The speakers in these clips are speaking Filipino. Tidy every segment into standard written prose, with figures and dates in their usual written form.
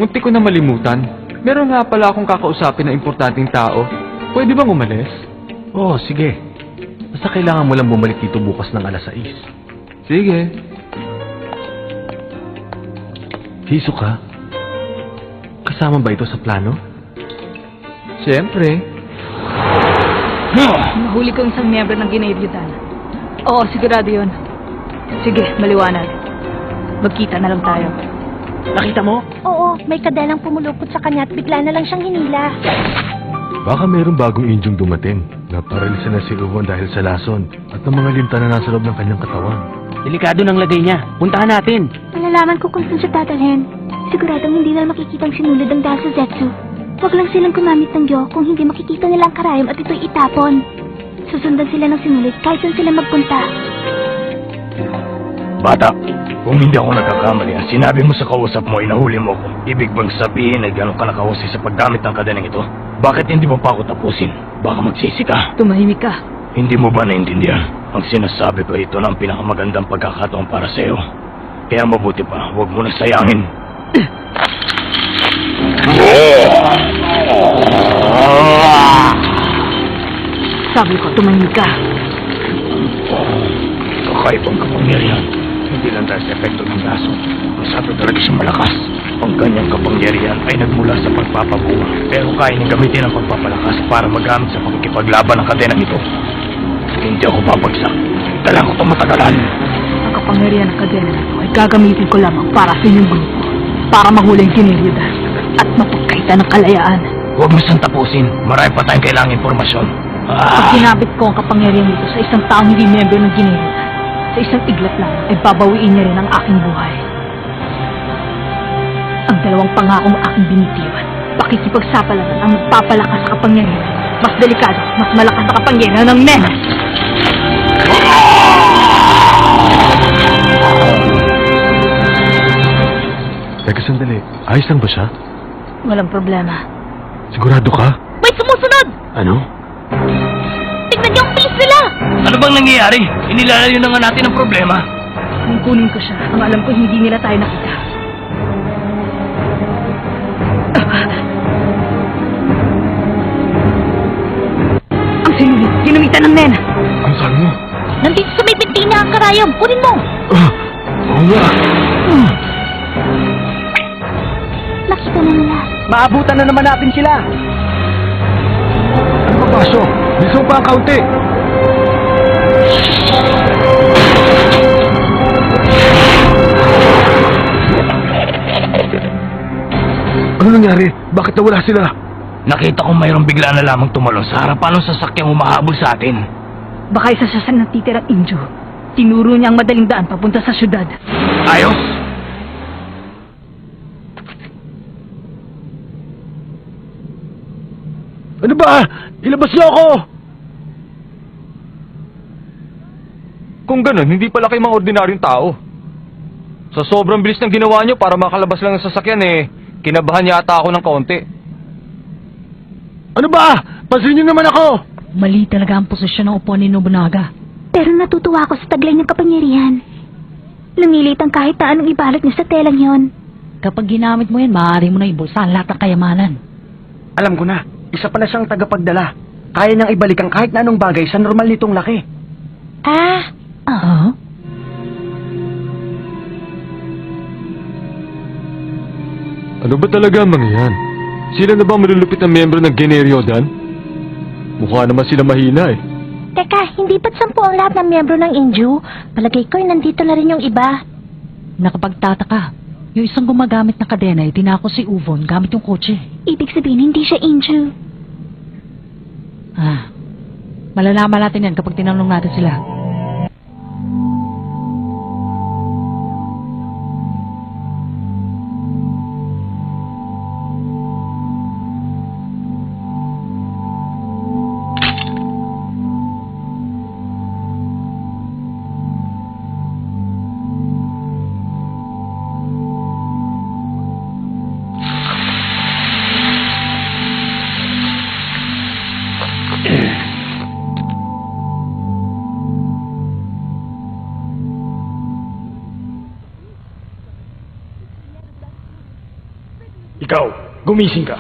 munti ko na malimutan. Meron nga pala akong kakausapin na importanteng tao. Pwede bang umalis? Oo, sige. Basta kailangan mo lang bumalik dito bukas ng alas 6. Sige. Hisoka, kasama ba ito sa plano? Siyempre. Nahuli ko isang miyembro ng Ginebiodan. Oo, sigurado yun. Sige, maliwanag. Magkita na lang tayo. Nakita mo? Oo, may kadalang pumulupot sa kanya at bigla na lang siyang hinila. Baka mayroong bagong indyong dumating. Naparalisa na si Uwon dahil sa lason at ng mga linta na nasa loob ng kanyang katawan. Delikado ng lagay niya. Puntahan natin. Malalaman ko kung saan siya dadalhin. Siguradong hindi na makikitang sinulid ang dahil sa Zetsu. Huwag lang silang gumamit ng Gyo kung hindi makikita nilang karayom at ito'y itapon. Susundan sila ng sinulid kahit saan sila magpunta. Bata, kung hindi ako nagkakamali, ang sinabi mo sa kausap mo ay nahuli mo ko. Ibig bang sabihin ay gano'n ka nakahusay sa paggamit ng kadenang ito? Bakit hindi mo pa ako tapusin? Baka magsisi ka. Tumahimik ka. Hindi mo ba naintindihan? Ang sinasabi ko ito na ang pinakamagandang pagkakataon para sa'yo. Kaya mabuti pa, huwag mo na sayangin. Sabi ko, tumahimik ka. Kakaibang kapangyarihan. Hindi lang dahil sa epekto ng laso. Masyado talaga siyang malakas. Ang kanyang kapangyarihan ay nagmula sa pagpapabunga. Pero kaya niyang gamitin ang pagpapalakas para magamit sa pagkikipaglaban ng kadenang ito. Hindi ako babagsak. Kailangan ko itong matagalan. Ang kapangyarihan ng kadena na ito ay gagamitin ko lamang para sa inyong grupo. Para mahuli ang Ginebiodan at mapagkaita ng kalayaan. Huwag mo siyang tapusin. Marami pa tayong kailangang impormasyon. Pag ginamit ko ang kapangyarihan nito sa isang taong hindi miyembro ng Ginebiodan, sa isang iglat lang ay babawiin niya rin ang aking buhay. Ang dalawang pangakong aking binitiwan, pakikipagsapalaran ang nagpapalakas sa kapangyarihan. Mas delikado, mas malakas na kapangyarihan ng Menas. Teka sandali, ayos lang ba siya? Walang problema. Sigurado ka? May sumusunod! Ano? Tignan niyo ang bilis nila! Ano bang nangyayari? Inilalayo na nga natin ang problema. Kung kunin ko siya, ang alam ko hindi nila tayo nakita. Ang sinulit, ginamitan ng Nena. Ano sabi mo? Nandito sa may binti na ang karayom. Kunin mo! Oo nga. Nakita na nila. Maabutan na naman natin sila. Ano ba, Pasyo? Biso pa ang kaunti. Ano nangyari? Bakit nawala sila? Nakita ko mayroong bigla na lamang tumalon sa harapan ng sasakyang humahabol sa atin. Baka isa siya sa natitirang Injo. Tinuro niya ang madaling daan papunta sa syudad. Ayos! Ano ba? Ilabas niyo ako! Kung ganun, hindi pala kayo mga ordinaryong tao. Sa sobrang bilis ng ginawa nyo para makalabas lang ng sasakyan kinabahan yata ako ng kaunti. Ano ba? Pansin niyo naman ako! Mali talaga ang posisyon ng upuan ni Nobunaga. Pero natutuwa ako sa taglay ng kapangyarihan. Lumilit ang kahit na anong ibalot niya sa telang yon. Kapag ginamit mo yan, maaari mo na ibulsa ang lahat ng kayamanan. Alam ko na, isa pala siyang tagapagdala. Kaya niyang ibalik ang kahit na anong bagay sa normal nitong laki. Ah, Ah? Ano ba talaga ang mga yan? Sila na ba malulupit na miyembro ng Ginebiodan? Mukha naman sila mahina teka, hindi ba't 10 ang lahat ng miyembro ng Inju? Palagay ko nandito na rin yung iba. Nakapagtataka. Yung isang gumagamit ng kadena ay tinako si Uvon gamit yung kotse. Ibig sabihin hindi siya Inju. Malalaman natin yan kapag tinanong natin sila. Gumising ka.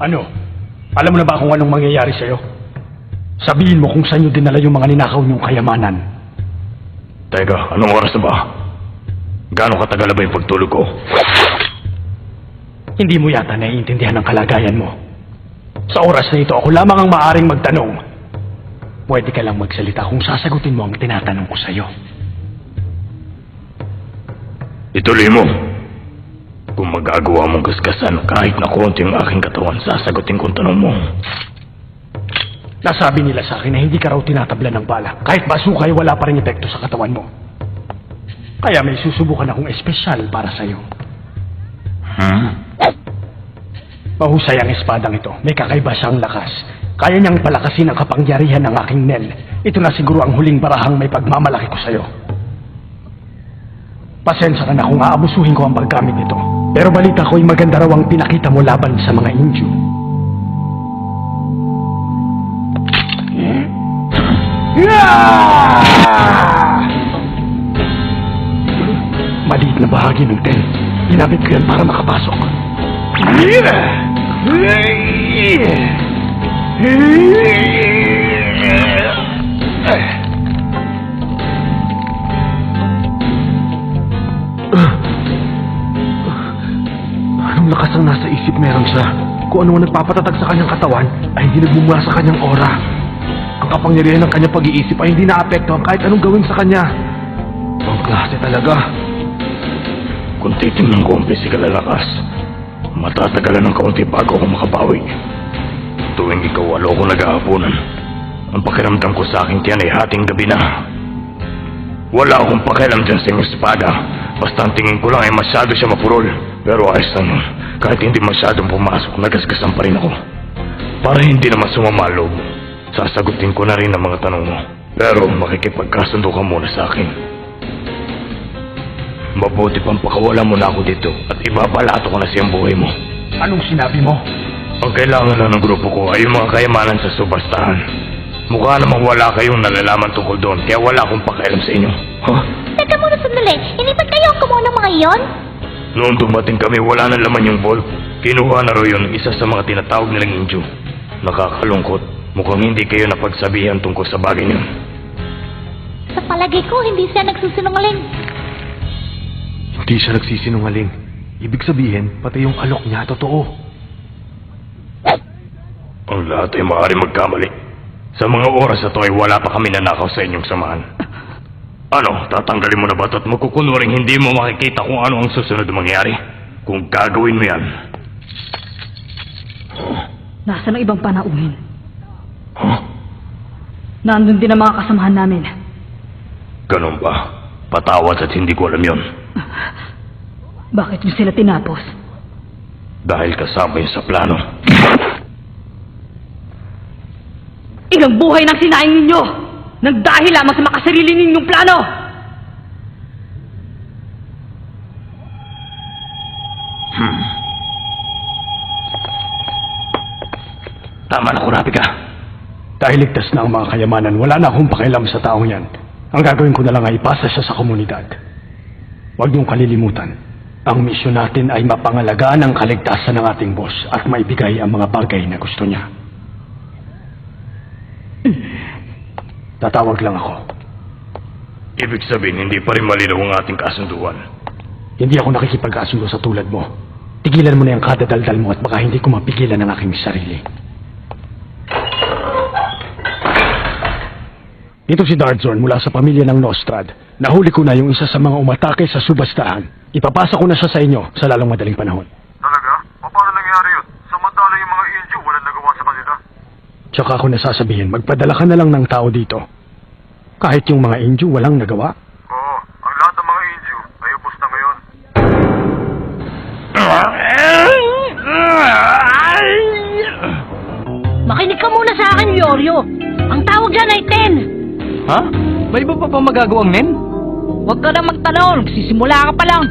Ano? Alam mo na ba kung anong mangyayari sa'yo? Sabihin mo kung saan nyo dinala yung mga ninakaw nyong kayamanan. Teka, anong oras na ba? Gaano katagal na ba yung pagtulog ko? Hindi mo yata naiintindihan ang kalagayan mo. Sa oras na ito, ako lamang ang maaaring magtanong. Pwede ka lang magsalita kung sasagutin mo ang tinatanong ko sa'yo. Ituloy mo. Kung magagawa mong gaskasan kahit na konti ang aking katawan, sasagutin kong tanong mo. Nasabi nila sa akin na hindi ka raw tinatablan ng bala. Kahit basuka ay wala pa rin epekto sa katawan mo. Kaya may susubukan akong espesyal para sa'yo. Mahusay ang espadang ito. May kakaiba siyang lakas. Kaya niyang palakasin ang kapangyarihan ng aking Nel. Ito na siguro ang huling barahang may pagmamalaki ko sa'yo. Pasensya ka na kung aabusuhin ko ang paggamit nito. Pero balita ko'y maganda raw ang pinakita mo laban sa mga Inju. Maliit na bahagi ng tent. Ginamit ko yan para makapasok. Anong lakas ang nasa isip meron siya? Kung ano ang nagpapatatag sa kanyang katawan ay hindi nagmumula sa kanyang aura. Ang kapangyarihan ng kanyang pag-iisip ay hindi naapektuhan kahit anong gawin sa kanya. Ang klase talaga. Kung titingnan ko ang pisikal na lakas, matatagalan ng kaunti bago ako makabawi. Tuwing ikaw walo ko nag-aapunan, ang pakiramdam ko sa aking tiyan ay hating gabi na. Wala akong pakialam dyan sa inyong espada. Basta ang tingin ko lang ay masyado siya mapurol. Pero ayos lang nun. Kahit hindi masyadong pumasok, nagasgasan pa rin ako. Para hindi naman sumama ang loob mo, sasagutin ko na rin ang mga tanong mo. Pero makikipagkasundo ka muna sa akin. Mabuti pang pakawala mo na ako dito at ibabalato ko na siyang buhay mo. Anong sinabi mo? Ang kailangan lang ng grupo ko ay yung mga kayamanan sa subastahan. Mukha namang wala kayong nalalaman tungkol doon, kaya wala akong pakialam sa inyo. Huh? Teka muna sandali, hindi ba't kayo ang kumuha ng mga iyon? Noong dumating kami, wala na laman yung vault. Kinuha na raw yun isa sa mga tinatawag nilang Inju. Nakakalungkot. Mukhang hindi kayo napagsabihan tungkol sa bagay niyo. Sa palagay ko, hindi siya nagsusunungaling. Hindi siya nagsisinungaling. Ibig sabihin, pati yung alok niya totoo. Ang lahat ay maaari magkamali. Sa mga oras na to ay wala pa kami nanakaw sa inyong samahan. Ano, tatanggalin mo na ba ito at magkukunwaring hindi mo makikita kung ano ang susunod na mangyari? Kung gagawin mo yan. Nasaan ang ibang panauhin? Huh? Nandun din ang mga kasamahan namin. Ganun ba? Patawad at hindi ko alam yon. Bakit nyo sila tinapos? Dahil kasama yun sa plano. Ilang buhay nang sinaing ninyo! Nagdahil lamang sa makasarili ninyong plano! Tama na, Kurapika. Dahil ligtas na ang mga kayamanan, wala na akong pakialam sa taong yan. Ang gagawin ko na lang ay ipasa siya sa komunidad. Huwag niyong kalilimutan. Ang misyon natin ay mapangalagaan ang kaligtasan ng ating boss at maibigay ang mga bagay na gusto niya. Tatawag lang ako. Ibig sabihin, hindi pa rin malinaw ang ating kasunduan. Hindi ako nakikipag-asundo sa tulad mo. Tigilan mo na yung kadadaldal mo at baka hindi ko mapigilan ang aking sarili. Ito si Dardzorn mula sa pamilya ng Nostrad. Nahuli ko na yung isa sa mga umatake sa subastahan. Ipapasa ko na siya sa inyo sa lalong madaling panahon. Talaga? Paano nangyari yun? Samantala yung mga Inju walang nagawa sa kanila. Tsaka ako nasasabihin, magpadala ka na lang ng tao dito. Kahit yung mga Inju walang nagawa. Oo, ang lahat ng mga Inju ay ubos na ngayon. Makinig ka muna sa akin, Yoryo. Ang tawag dyan ay 10. Ha? May iba pa magagawang nen? Huwag ka na magtanong, nagsisimula ka pa lang.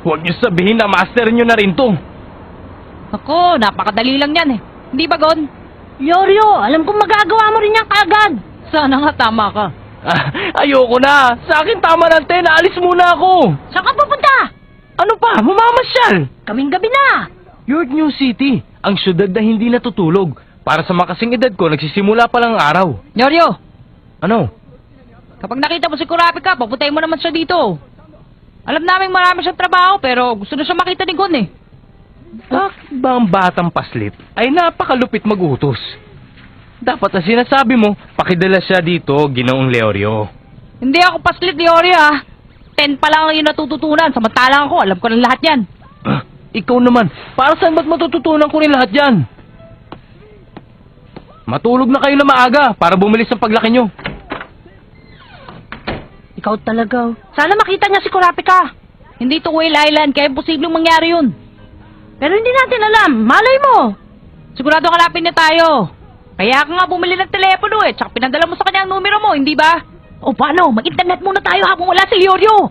Huwag niyo sabihin na master niyo na rin to. Ako, napakadali lang yan eh. Hindi ba, Gon? Yorio, alam kong magagawa mo rin yan kaagad. Sana nga tama ka. Ayoko na. Sa akin tama na, Ten. Alis muna ako. Saan ka pupunta? Ano pa? Mamamasyal. Kaming gabi na. York New City, ang syudad na hindi natutulog. Para sa makasing edad ko, nagsisimula pa lang ang araw. Yoryo, Ano? kapag nakita mo si Kurapika, papuntahin mo naman siya dito. Alam namin marami siyang trabaho, pero gusto na siya makita ni Gon eh. Bakit ba ang batang paslit ay napakalupit mag-utos? Dapat na sinasabi mo, pakidala siya dito, Ginoong Leorio. Hindi ako paslit ni Yoryo ah. 10 pa lang ang yung natututunan, samantalang ako, alam ko ng lahat yan. Ikaw naman, para saan ba't matututunan ko rin lahat yan? Matulog na kayo na maaga para bumilis ang paglaki nyo. Ikaw talaga. Sana makita niya si Kurapika. Hindi to Whale Island, kaya imposibleng mangyari yun. Pero hindi natin alam. Malay mo. Sigurado kalapin niya tayo. Kaya ka nga bumili ng telepono eh, tsaka pinadala mo sa kanya ang numero mo, hindi ba? O paano? Mag-internet muna tayo habang wala si Yorio.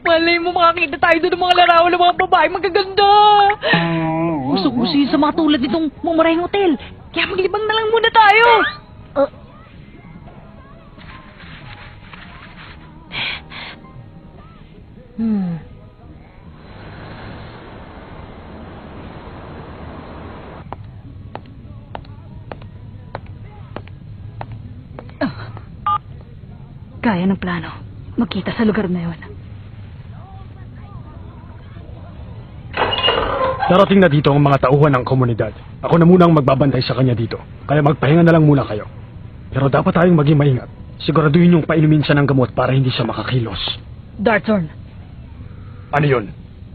Malay mo makakita tayo doon ng mga larawan ng mga babae magaganda. Gusto siya sa mga tulad nitong Mumarayang Hotel. Kaya maglibang na lang muna tayo. Kaya ng plano. Magkita sa lugar na yun. Darating na dito ang mga tauhan ng komunidad. Ako na muna ang magbabantay sa kanya dito. Kaya magpahinga na lang muna kayo. Pero dapat tayong maging maingat. Siguraduhin yung painumin siya ng gamot para hindi siya makakilos. Darthorn, Ano yun?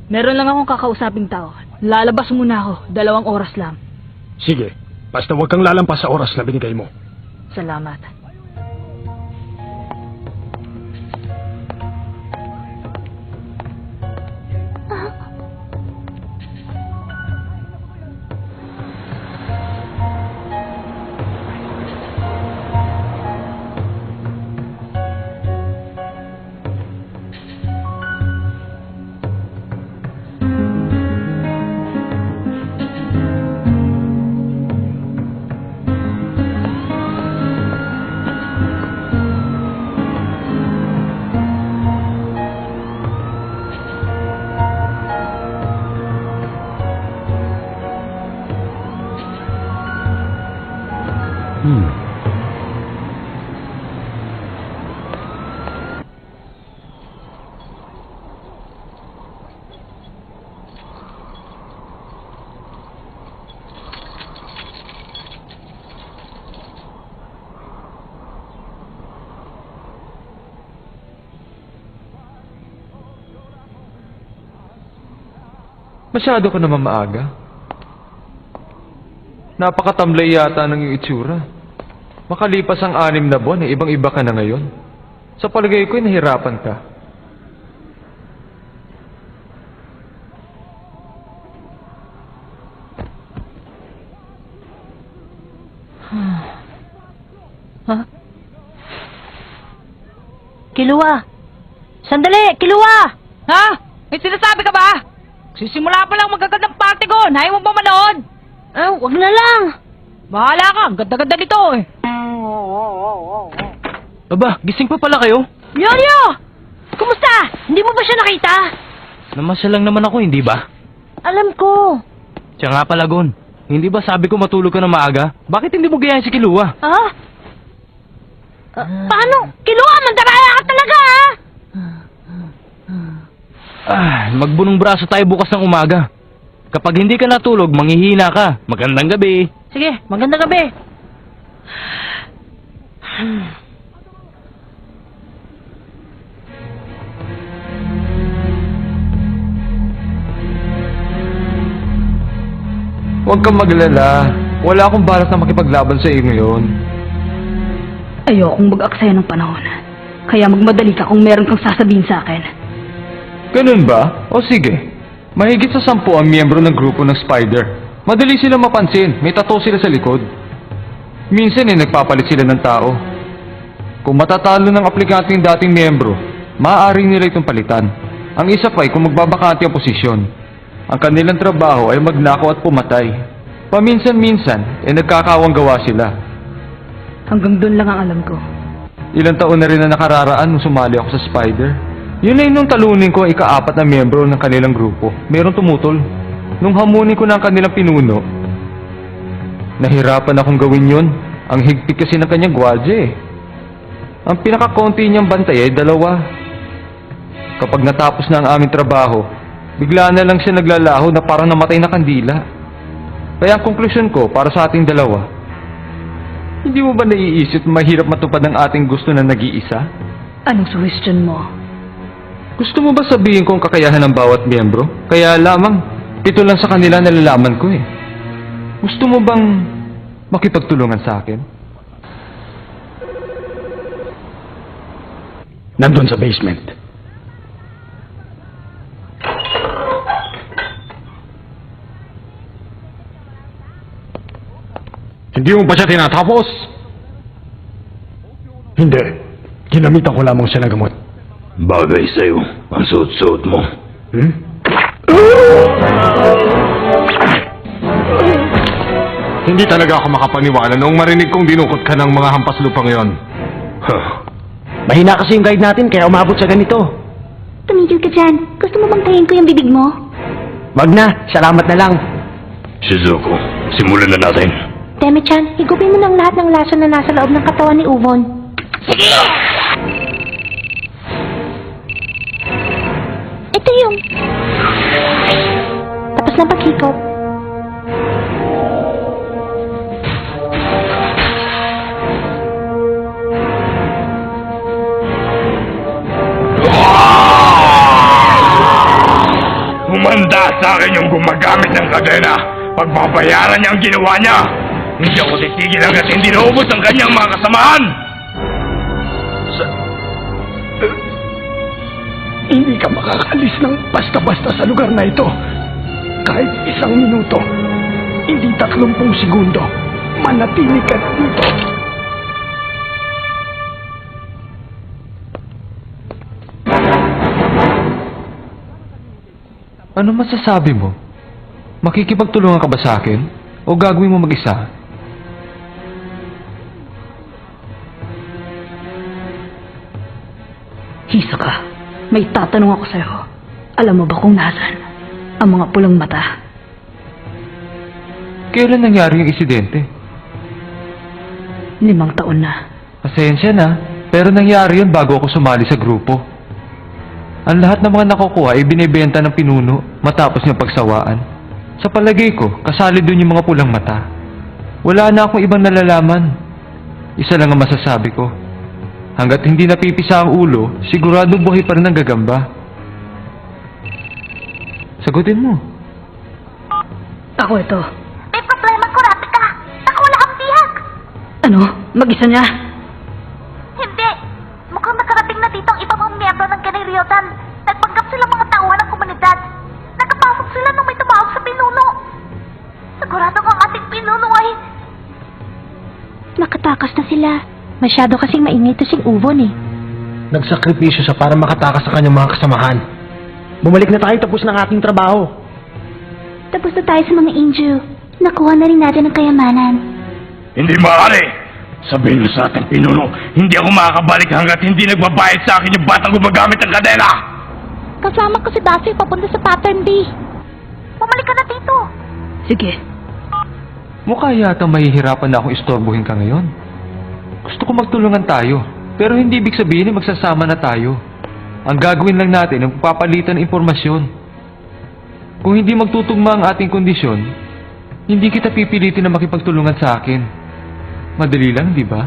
meron lang akong kakausaping tao. Lalabas muna ako. 2 oras lang. Sige, basta huwag kang lalampas sa oras na binigay mo. Salamat. Masyado ka naman maaga. Napakatamlay yata ng iyong itsura. Makalipas ang 6 na buwan, ibang-iba ka na ngayon. Sa palagay ko'y nahirapan ka. Kiluwa! Sandali! Kiluwa! Ha? May sinasabi ka ba? Sisimula pa lang magagandang party ko. Ayaw mo ba manood? Wag na lang! Bahala ka. Ang ganda-ganda nito eh. Aba, gising pa pala kayo? Yorio! Kumusta? Hindi mo ba siya nakita? Namasyal lang naman ako, hindi ba? Alam ko. Siya nga pala, Gon. Hindi ba sabi ko matulog ka na maaga? Bakit hindi mo gayahin si Kilua? Ha? Paano? Kiluwa! Mandaraya ka talaga ha! Magbunong braso tayo bukas ng umaga. Kapag hindi ka natulog, manghihina ka. Magandang gabi. Sige, magandang gabi. Huwag kang maglala. Wala akong balak na makipaglaban sa iyo ngayon. Ayokong mag-aksaya ng panahon. Kaya magmadali ka kung meron kang sasabihin sa akin. Ganun ba? O sige. Mahigit sa 10 ang miyembro ng grupo ng Spider. Madali sila mapansin. May tattoo sila sa likod. Minsan nagpapalit sila ng tao. Kung matatalo ng aplikante yung dating miyembro, Maaari nila itong palitan. Ang isa pa ay kung magbabakante ang posisyon. Ang kanilang trabaho ay magnakaw at pumatay. Paminsan-minsan, nagkakawang gawa sila. Hanggang doon lang ang alam ko. Ilang taon na rin na nakararaan nung sumali ako sa Spider. Yun ay nung talunin ko ang ika-4 na miyembro ng kanilang grupo. Merong tumutol. Nung hamunin ko na ang kanilang pinuno, nahirapan akong gawin yun. Ang higpit kasi ng kanyang gwardiya eh. Ang pinakakonti niyang bantay ay 2. Kapag natapos na ang aming trabaho, bigla na lang siya naglalaho na parang namatay na kandila. Kaya ang konklusyon ko para sa ating dalawa, hindi mo ba naiisip na mahirap matupad ang ating gusto na nag-iisa? Anong suggestion mo? Gusto mo ba sabihin ko ang kakayahan ng bawat miyembro? Kaya lamang, 7 lang sa kanila nalalaman ko eh. Gusto mo bang makipagtulungan sa akin? Nandun sa basement. Hindi mo ba siya tinatapos? Hindi. Ginamitan ko lamang siya ng gamot. Bagay sa'yo ang suot-suot mo. Hindi talaga ako makapaniwala noong marinig kong dinukot ka ng mga hampas lupang yon. Mahina kasi yung guide natin kaya umabot sa ganito. Tumigil ka dyan. Gusto mo bang tayin ko yung bibig mo? Wag na, salamat na lang. Shizuko, simulan na natin. Demi-chan, higupin mo ng lahat ng lason na nasa loob ng katawan ni Uvon. Ito yung... Tapos na paghikop. Humanda sa akin yung gumagamit ng kadena. Pagbabayaran niya ang ginawa niya. Hindi ako titigil hanggat hindi naubos ang kanyang mga kasamahan. Hindi ka makakaalis ng basta-basta sa lugar na ito. Kahit 1 minuto, hindi 30 segundo, manatili ka dito. Ano masasabi mo? Makikipagtulungan ka ba sa akin? O gagawin mo mag-isa? Hisaka, may tatanong ako sa'yo. Alam mo ba kung nasan ang mga pulang mata? Kailan nangyari yung insidente? 5 taon na. Pasensya na, pero nangyari yun bago ako sumali sa grupo. Ang lahat ng mga nakukuha ay binibenta ng pinuno matapos niyang pagsawaan. Sa palagay ko, kasali dun yung mga pulang mata. Wala na akong ibang nalalaman. Isa lang ang masasabi ko. Hanggat hindi napipisa ang ulo, sigurado buhay pa rin ang gagamba. Sagutin mo. Ako ito. May problema ko, Rapika. Nakawala ang bihag. Ano? Mag-isa niya? Hindi. Mukhang nakarating na dito ang iba mga miyembro ng Ganiryotan. Nagpanggap sila mga tauhan ng komunidad. Nakapasok sila nung may tumawag sa pinuno. Sigurado ang ating pinuno ay... Nakatakas na sila. Masyado kasing maingay to sing Uvon eh. Nagsakripisyo siya para makatakas sa kanyang mga kasamahan. Bumalik na tayo tapos ng ating trabaho. Tapos na tayo sa mga Inju. Nakuha na rin natin ang kayamanan. Hindi maaari. Sabihin mo sa ating pinuno, hindi ako makakabalik hanggat hindi nagbabayad sa akin yung batang gumagamit ng kadena. Kasama ko si Dasi papunta sa Pattern B. Bumalik ka na dito. Sige. Mukha yata mahihirapan na akong istorbohin ka ngayon. Gusto ko magtulungan tayo, pero hindi ibig sabihin na magsasama na tayo. Ang gagawin lang natin ay papalitan ng impormasyon. Kung hindi magtutugma ang ating kondisyon, hindi kita pipilitin na makipagtulungan sa akin. Madali lang, di ba?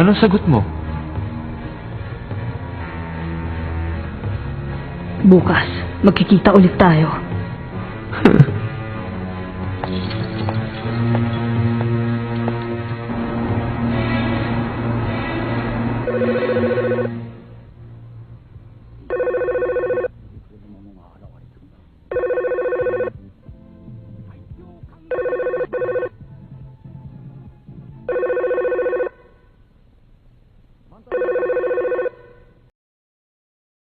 Anong sagot mo? Bukas, magkikita ulit tayo.